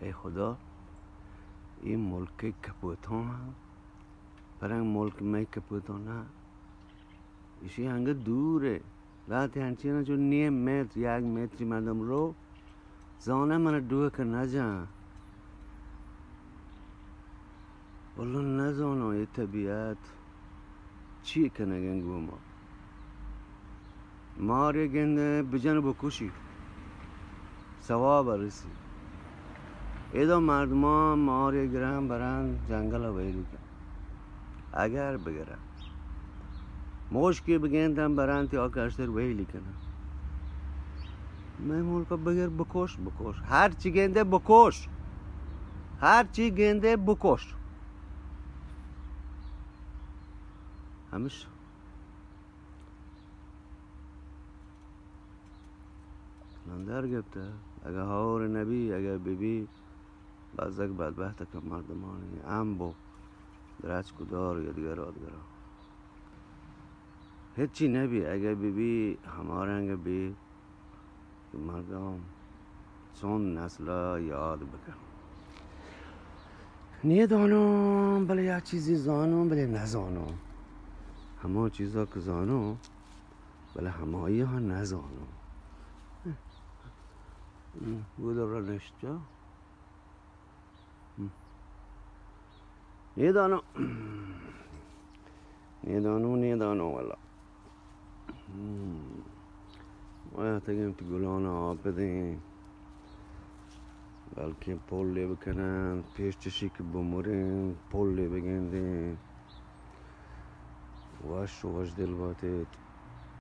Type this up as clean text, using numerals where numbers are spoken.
ای خدا این ملک کپوتان هم پرنگ ملک می کپوتان نه ایشی هنگه دوره وقتی هنچینه جو نیم متر یک متری مردم رو زانه من دوه که نجن والله نزانه یه طبیعت چی کنه گنگو ما ماری گنده بجن بکشی ثواب رسی ایدا مردم ها ماری گرم برن جنگل ها ویلو کن اگر بگرن موشکی بگندن برن تی آکشتر ویلی کنن من ملکا بگر بکش هر چی گنده بکش همش نندر گفته اگه هاور نبی اگه بیبی بازک بدبخت که مردمانی ام بو درچ کدار یا دیگر آدگرا هیچی نبی اگه بیبی هماره انگه بی مردم چون نسلا یاد بکن نیه دانم بله یک چیزی زانم بله نزانم همه چیزا که زانم بله همه ها نزانم بوده را نشجا نیه دانم والا ما تگیم تو گلان آب بدیم بلکه پولی بکنن پیش چشی که بموریم پولی بگندیم وش دل باتید